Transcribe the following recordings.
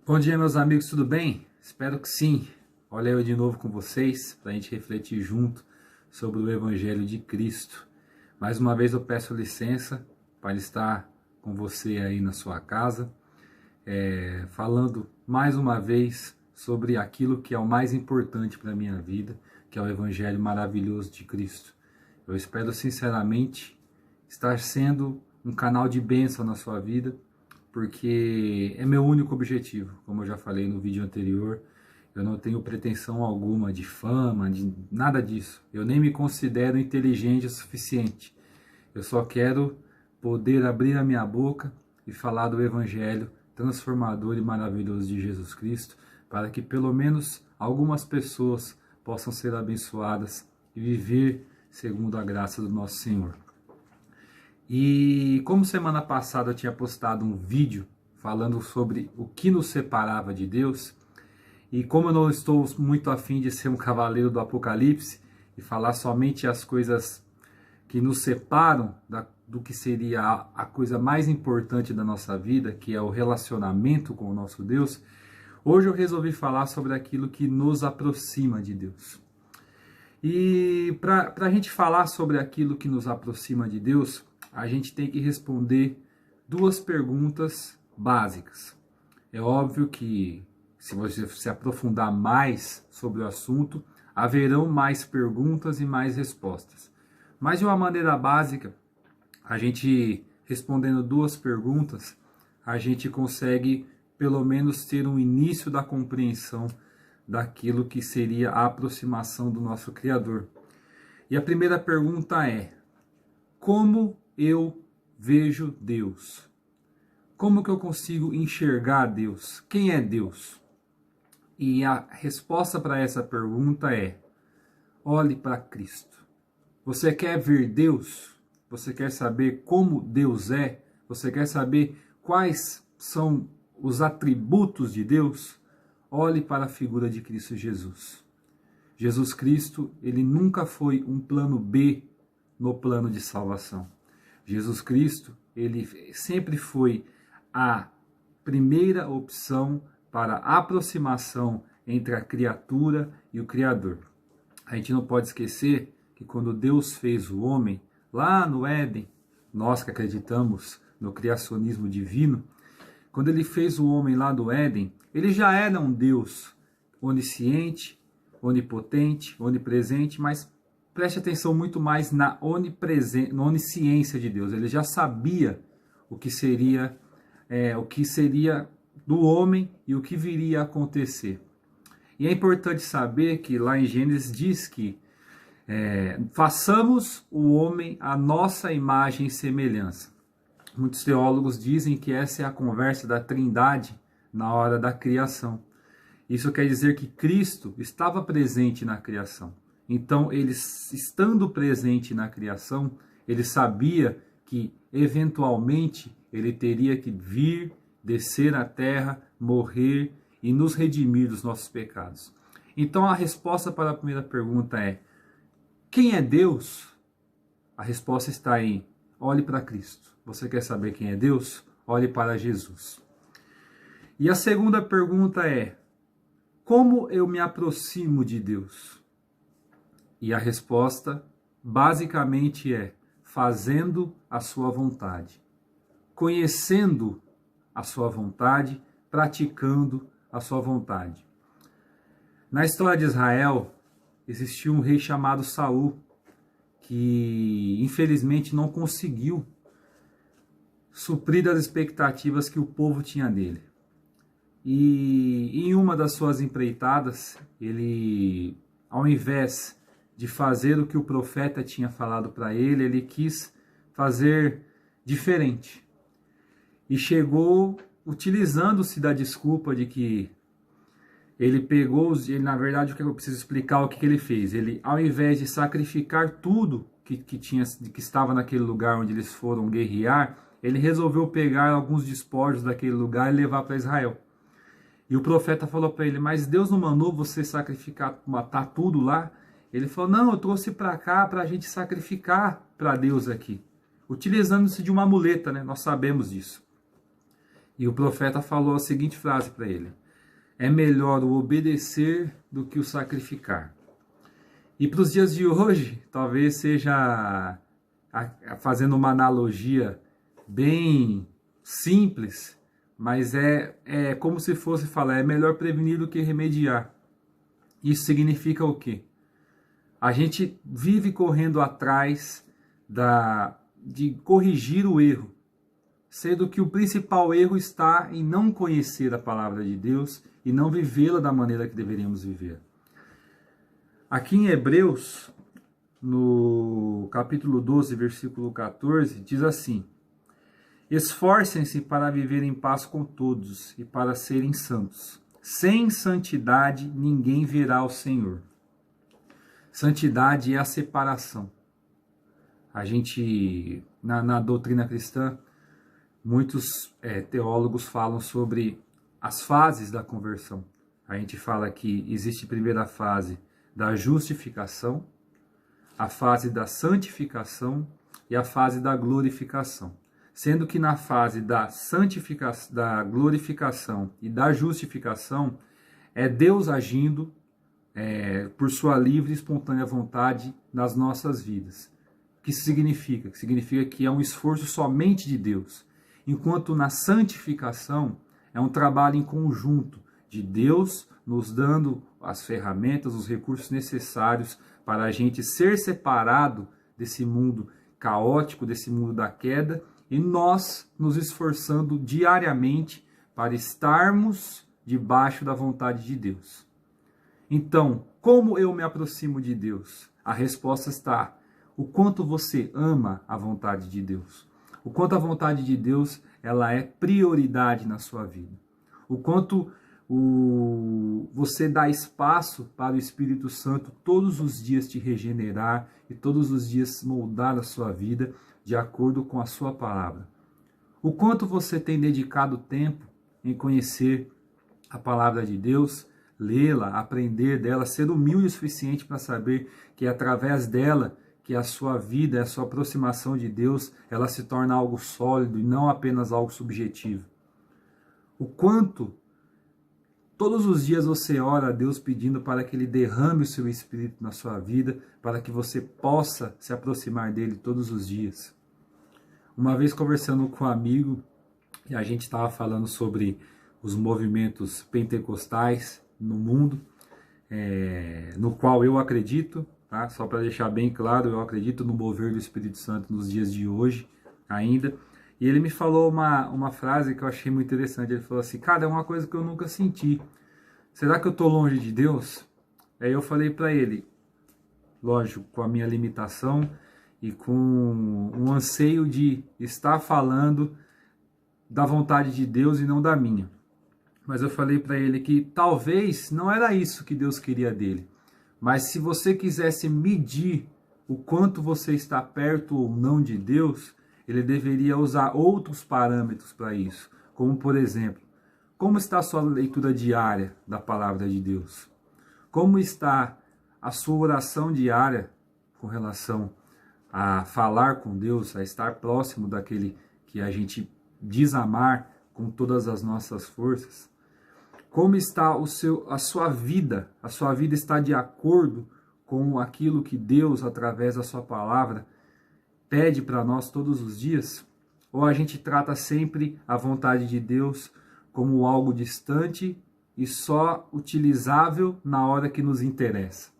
Bom dia, meus amigos, tudo bem? Espero que sim. Olha eu de novo com vocês para a gente refletir junto sobre o Evangelho de Cristo. Mais uma vez eu peço licença para estar com você aí na sua casa, falando mais uma vez sobre aquilo que é o mais importante para a minha vida, que é o Evangelho maravilhoso de Cristo. Eu espero sinceramente estar sendo um canal de bênção na sua vida, porque é meu único objetivo. Como eu já falei no vídeo anterior, eu não tenho pretensão alguma de fama, de nada disso. Eu nem me considero inteligente o suficiente. Eu só quero poder abrir a minha boca e falar do Evangelho transformador e maravilhoso de Jesus Cristo, para que pelo menos algumas pessoas possam ser abençoadas e viver segundo a graça do nosso Senhor. E como semana passada eu tinha postado um vídeo falando sobre o que nos separava de Deus, e como eu não estou muito afim de ser um cavaleiro do Apocalipse e falar somente as coisas que nos separam do que seria a coisa mais importante da nossa vida, que é o relacionamento com o nosso Deus, hoje eu resolvi falar sobre aquilo que nos aproxima de Deus. E para a gente falar sobre aquilo que nos aproxima de Deus, a gente tem que responder duas perguntas básicas. É óbvio que se você se aprofundar mais sobre o assunto, haverão mais perguntas e mais respostas. Mas de uma maneira básica, a gente respondendo duas perguntas, a gente consegue pelo menos ter um início da compreensão daquilo que seria a aproximação do nosso Criador. E a primeira pergunta é: como eu vejo Deus? Como que eu consigo enxergar Deus? Quem é Deus? E a resposta para essa pergunta é: olhe para Cristo. Você quer ver Deus? Você quer saber como Deus é? Você quer saber quais são os atributos de Deus? Olhe para a figura de Cristo Jesus. Jesus Cristo, ele nunca foi um plano B no plano de salvação. Jesus Cristo, ele sempre foi a primeira opção para a aproximação entre a criatura e o Criador. A gente não pode esquecer que quando Deus fez o homem, lá no Éden, nós que acreditamos no criacionismo divino, quando ele fez o homem lá do Éden, ele já era um Deus onisciente, onipotente, onipresente, mas preste atenção muito mais na onisciência de Deus. Ele já sabia o que seria do homem e o que viria a acontecer. E é importante saber que lá em Gênesis diz que façamos o homem à nossa imagem e semelhança. Muitos teólogos dizem que essa é a conversa da Trindade na hora da criação. Isso quer dizer que Cristo estava presente na criação. Então, ele estando presente na criação, ele sabia que, eventualmente, ele teria que vir, descer à terra, morrer e nos redimir dos nossos pecados. Então, a resposta para a primeira pergunta é: quem é Deus? A resposta está em: olhe para Cristo. Você quer saber quem é Deus? Olhe para Jesus. E a segunda pergunta é: como eu me aproximo de Deus? E a resposta basicamente é: fazendo a sua vontade, conhecendo a sua vontade, praticando a sua vontade. Na história de Israel, existiu um rei chamado Saul, que infelizmente não conseguiu suprir as expectativas que o povo tinha dele. E em uma das suas empreitadas, ele, ao invés de fazer o que o profeta tinha falado para ele, ele quis fazer diferente. E chegou utilizando-se da desculpa de que ele pegou, na verdade, o que eu preciso explicar o que ele fez. Ele, ao invés de sacrificar tudo que estava naquele lugar onde eles foram guerrear, ele resolveu pegar alguns despojos daquele lugar e levar para Israel. E o profeta falou para ele: mas Deus não mandou você sacrificar, matar tudo lá? Ele falou: não, eu trouxe para cá para a gente sacrificar para Deus aqui. Utilizando-se de uma muleta, né? Nós sabemos disso. E o profeta falou a seguinte frase para ele: é melhor o obedecer do que o sacrificar. E para os dias de hoje, talvez seja, fazendo uma analogia bem simples, mas é como se fosse falar, é melhor prevenir do que remediar. Isso significa o quê? A gente vive correndo atrás de corrigir o erro, sendo que o principal erro está em não conhecer a palavra de Deus e não vivê-la da maneira que deveríamos viver. Aqui em Hebreus, no capítulo 12, versículo 14, diz assim: esforcem-se para viver em paz com todos e para serem santos. Sem santidade ninguém verá o Senhor. Santidade é a separação. A gente, na doutrina cristã, muitos teólogos falam sobre as fases da conversão. A gente fala que existe a primeira fase da justificação, a fase da santificação e a fase da glorificação. Sendo que na fase da santificação, da glorificação e da justificação, é Deus agindo por sua livre e espontânea vontade nas nossas vidas. O que isso significa? Significa que é um esforço somente de Deus. Enquanto na santificação é um trabalho em conjunto de Deus nos dando as ferramentas, os recursos necessários para a gente ser separado desse mundo caótico, desse mundo da queda, e nós nos esforçando diariamente para estarmos debaixo da vontade de Deus. Então, como eu me aproximo de Deus? A resposta está: o quanto você ama a vontade de Deus. O quanto a vontade de Deus ela é prioridade na sua vida. O quanto você dá espaço para o Espírito Santo todos os dias te regenerar e todos os dias moldar a sua vida de acordo com a sua palavra. O quanto você tem dedicado tempo em conhecer a palavra de Deus, lê-la, aprender dela, ser humilde o suficiente para saber que é através dela que a sua vida, a sua aproximação de Deus, ela se torna algo sólido e não apenas algo subjetivo. O quanto todos os dias você ora a Deus pedindo para que Ele derrame o seu Espírito na sua vida, para que você possa se aproximar dEle todos os dias. Uma vez conversando com um amigo, e a gente estava falando sobre os movimentos pentecostais no mundo, no qual eu acredito, tá? Só para deixar bem claro, eu acredito no mover do Espírito Santo nos dias de hoje ainda. E ele me falou uma frase que eu achei muito interessante. Ele falou assim: cara, é uma coisa que eu nunca senti. Será que eu estou longe de Deus? Aí eu falei para ele, lógico, com a minha limitação e com um anseio de estar falando da vontade de Deus e não da minha. Mas eu falei para ele que talvez não era isso que Deus queria dele. Mas se você quisesse medir o quanto você está perto ou não de Deus, ele deveria usar outros parâmetros para isso. Como, por exemplo, como está a sua leitura diária da palavra de Deus? Como está a sua oração diária com relação a falar com Deus, a estar próximo daquele que a gente diz amar com todas as nossas forças? Como está a sua vida? A sua vida está de acordo com aquilo que Deus, através da sua palavra, pede para nós todos os dias? Ou a gente trata sempre a vontade de Deus como algo distante e só utilizável na hora que nos interessa?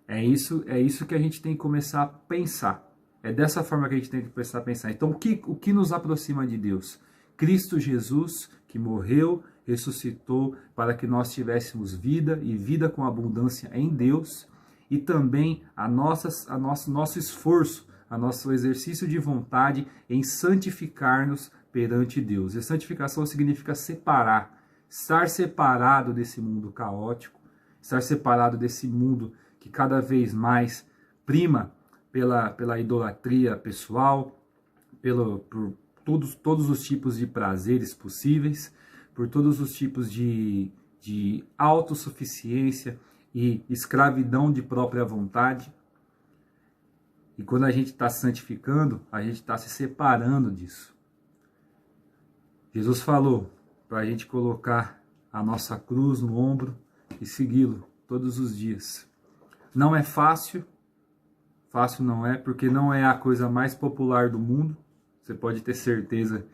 É isso que a gente tem que começar a pensar. É dessa forma que a gente tem que começar a pensar. Então, o que nos aproxima de Deus? Cristo Jesus, que morreu, ressuscitou para que nós tivéssemos vida e vida com abundância em Deus, e também nosso esforço, a nosso exercício de vontade em santificar-nos perante Deus. E santificação significa separar, estar separado desse mundo caótico, estar separado desse mundo que cada vez mais prima pela idolatria pessoal, por todos os tipos de prazeres possíveis, por todos os tipos de autossuficiência e escravidão de própria vontade. E quando a gente está santificando, a gente está se separando disso. Jesus falou para a gente colocar a nossa cruz no ombro e segui-lo todos os dias. Não é fácil, fácil não é, porque não é a coisa mais popular do mundo. Você pode ter certeza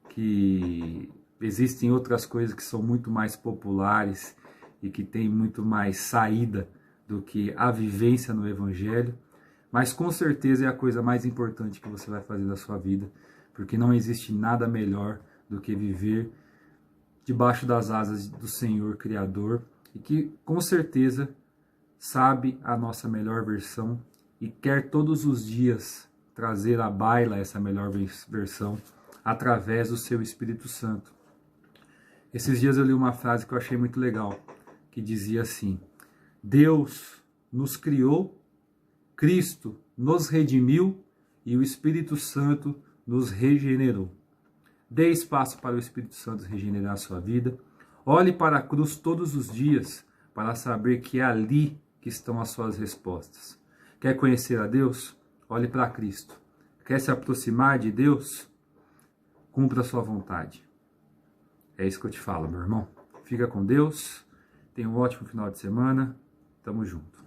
que existem outras coisas que são muito mais populares e que têm muito mais saída do que a vivência no Evangelho. Mas com certeza é a coisa mais importante que você vai fazer da sua vida, porque não existe nada melhor do que viver debaixo das asas do Senhor Criador e que com certeza sabe a nossa melhor versão e quer todos os dias trazer à baila essa melhor versão através do seu Espírito Santo. Esses dias eu li uma frase que eu achei muito legal, que dizia assim: Deus nos criou, Cristo nos redimiu e o Espírito Santo nos regenerou. Dê espaço para o Espírito Santo regenerar a sua vida. Olhe para a cruz todos os dias para saber que é ali que estão as suas respostas. Quer conhecer a Deus? Olhe para Cristo. Quer se aproximar de Deus? Cumpra a sua vontade. É isso que eu te falo, meu irmão. Fica com Deus. Tenha um ótimo final de semana. Tamo junto.